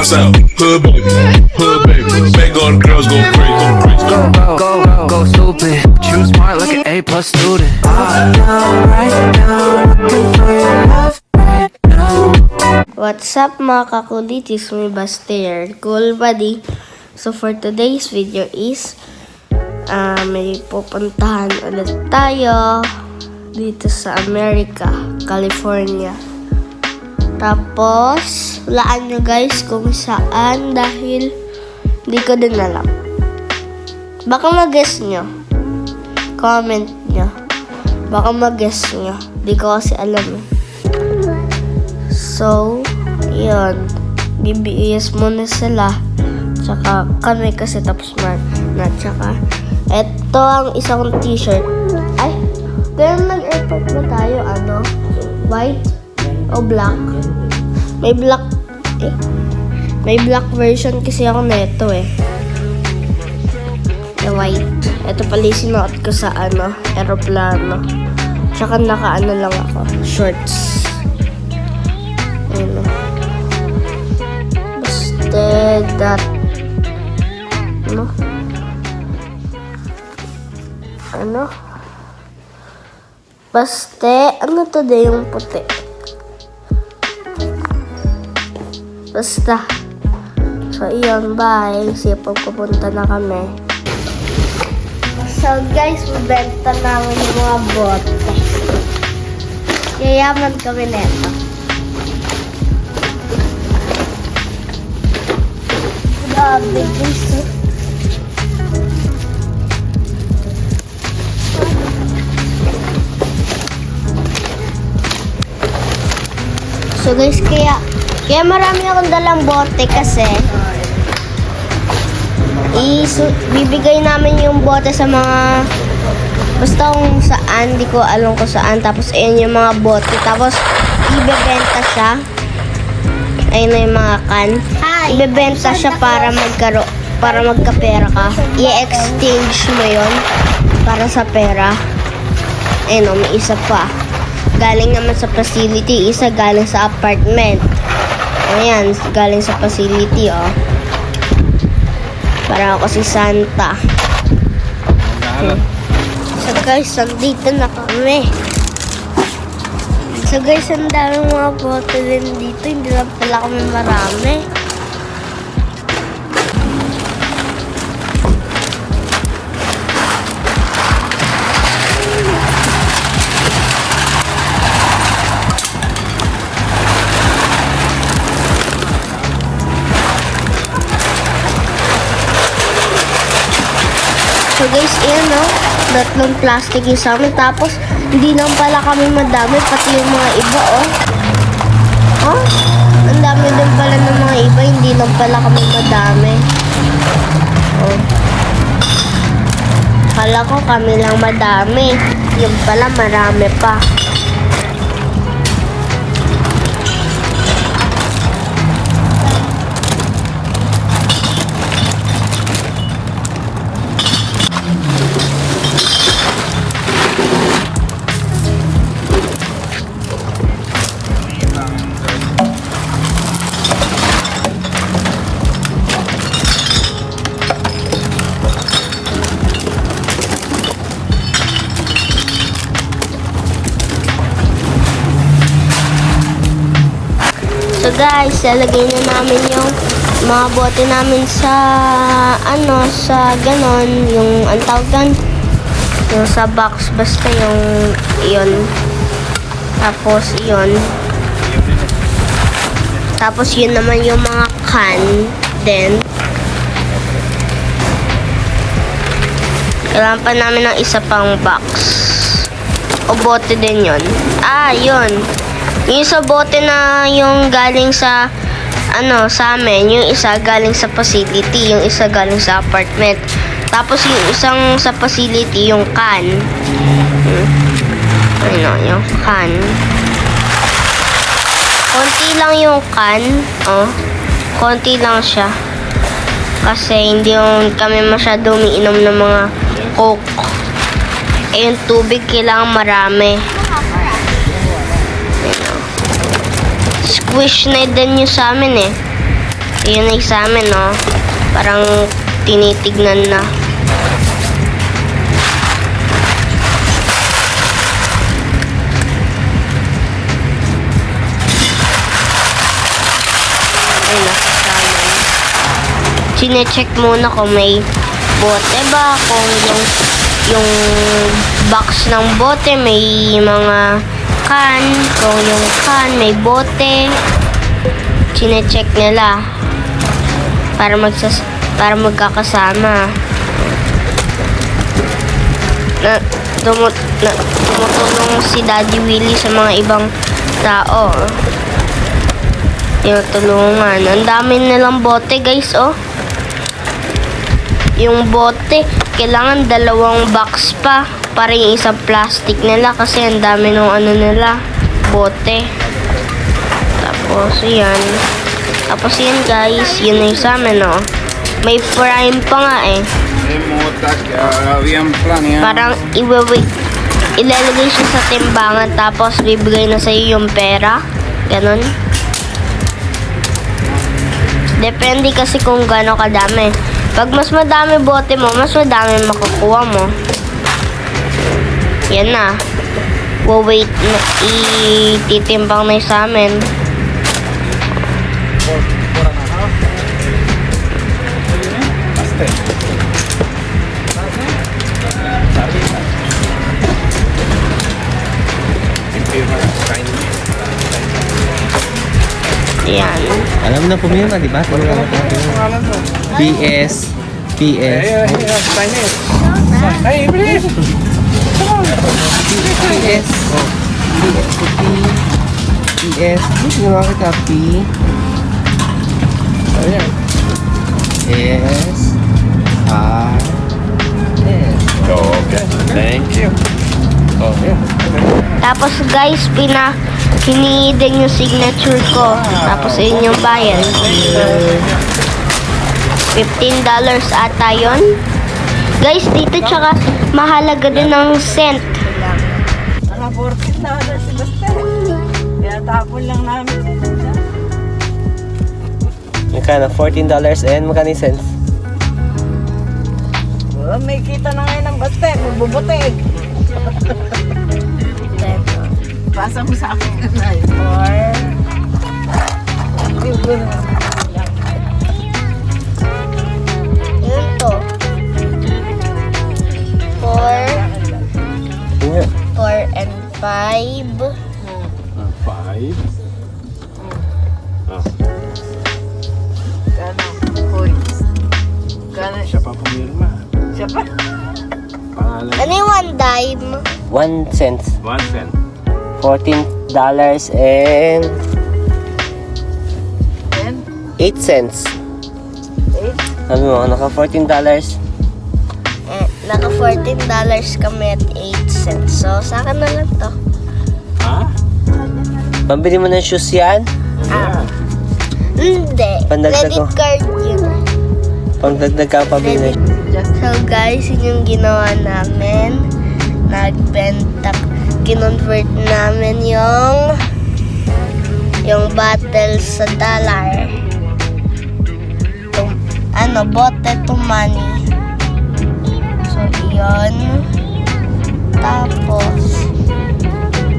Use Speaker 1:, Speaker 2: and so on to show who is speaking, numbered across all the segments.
Speaker 1: bust out. Hood baby, make all the girls go crazy.
Speaker 2: Go stupid. You smart like an A+ student.
Speaker 3: What's up mga kakulitis, may Baster, cool buddy. So for today's video is may pupuntahan ulit tayo dito sa America, California. Tapos hulaan nyo guys kung saan dahil hindi ko din alam. Baka mag-guess nyo, comment nyo. Baka mag-guess nyo, di ko kasi alam eh. So, yun. BBS muna sila. Tsaka kami kasi tapos na. Tsaka, eto ang isang t-shirt. Ay, kaya nag-airport ba tayo? Ano? White o black? May black, may black version kasi ako neto eh. The white. Ito pala yung sinuot ko sa aeroplano. Tsaka naka-ano lang ako. Shorts. Basta that basta to din yung puti. Basta so iyon, bye. Sipag pupunta na kami. So guys, mabenta namin yung mga bote. Yayaman kami neto. Grabe guys. So guys, kaya marami akong dalang bote kasi bibigay namin yung bote sa mga basta kung saan, di ko alam kung saan. Tapos ayun yung mga bote, tapos ibebenta siya. Ayun na yung mga can. Ibebenta siya para magkapera ka. I-exchange mo yon para sa pera. Ayun, may isa pa. Galing naman sa facility, isa galing sa apartment. Ayan, galing sa facility, oh. Para ako si Santa. So guys, nandito na kami. So guys, ang daming mga bote din dito. Hindi lang pala kami marami. So guys, ayan o. Tatlong plastic yung sa amin. Tapos, hindi lang pala kami madami. Pati yung mga iba, oh. Oh, ang dami din pala ng mga iba. Hindi lang pala kami madami. Oh. Kala ko kami lang madami. Yung pala marami pa. So guys, lalagay na namin yung mga bote namin sa sa ganon, yung ang tawag doon, yung sa box, basta yung iyon. Tapos yun. Tapos yun naman yung mga can din. Kailangan pa namin ng isa pang box. O bote din yun. Yun. Yung sa bote na yung galing sa sa amin, yung isa galing sa facility, yung isa galing sa apartment. Tapos yung isang sa facility, yung can. Yung can. Konti lang yung can, konti lang siya. Kasi hindi kami masyado umiinom ng mga Coke. Yung tubig kailangan marami. Squish na din yung sa amin eh. Yun ay sa amin, no? Parang tinitignan na. Ay, nasa sa amin. Sine-check muna kung may bote ba, kung yung box ng bote may mga can, kung yung can may bote. Sine-check nila para magkakasama. Tumutulong si Daddy Willie sa mga ibang tao. Tinutulungan. Ang dami nilang bote, guys, oh. Yung bote, kailangan 2 box pa para yung isang plastic nila kasi ang dami ng ano nila, bote. Tapos yan guys, yun na yung sa amin, oh. May prime pa nga eh. Parang ilalagay siya sa timbangan tapos bibigay na sa'yo yung pera. Ganon. Depende kasi kung gano'ng kadami. Pag mas madami bote mo, mas madami makukuha mo. Yan na. Wait na ititimbang na yung sa amin. Yan.
Speaker 4: Alam mo na pumirma, di ba? PS. PS. PS. PS. Ginawa kita P. S. R. S.
Speaker 1: Okay, thank you. Oh, yeah.
Speaker 3: Tapos guys, hiningi din yung signature ko. Tapos yun yung bayad. $15 ata yun. Guys, dito tsaka mahalaga din ng cent.
Speaker 5: Mga $14 si Basta. Kaya tapon lang namin.
Speaker 4: Magkano? $14 and magkano yung cents?
Speaker 5: Oh, may kita na ngayon ng Basta. Magbubutig. Pasa mo sa akin na
Speaker 3: Yun to. 4 and 5.
Speaker 1: 5.
Speaker 5: Gano? Points. Gano?
Speaker 1: Siya pa pumirma.
Speaker 5: Siya pa?
Speaker 1: Pangalan.
Speaker 3: Ano yung 1 dime?
Speaker 4: 1 cent.
Speaker 1: 1 cent.
Speaker 4: $14 and
Speaker 5: And
Speaker 4: 8 cents.
Speaker 5: 8?
Speaker 4: Sabi mo, naka $14.
Speaker 3: Naka $14 kami at 8 cents. So, sa akin na lang to.
Speaker 1: Ha?
Speaker 4: Pambili mo ng shoes yan?
Speaker 3: Hindi.
Speaker 4: Pandagdag
Speaker 3: Credit
Speaker 4: ko.
Speaker 3: card yun.
Speaker 4: Pagdagdag ka pabili.
Speaker 3: So guys, yun yung ginawa namin. Kinonvert namin yung bottle sa dollar. Bote to money. So, yun. Tapos,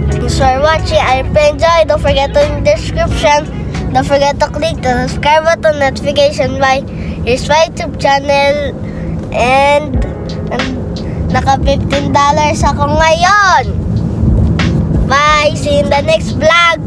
Speaker 3: thanks for watching. I hope you enjoyed. Don't forget to in the description. Don't forget to click the subscribe button, notification by your YouTube channel. And naka $15 ako ngayon. Bye! See you in the next vlog!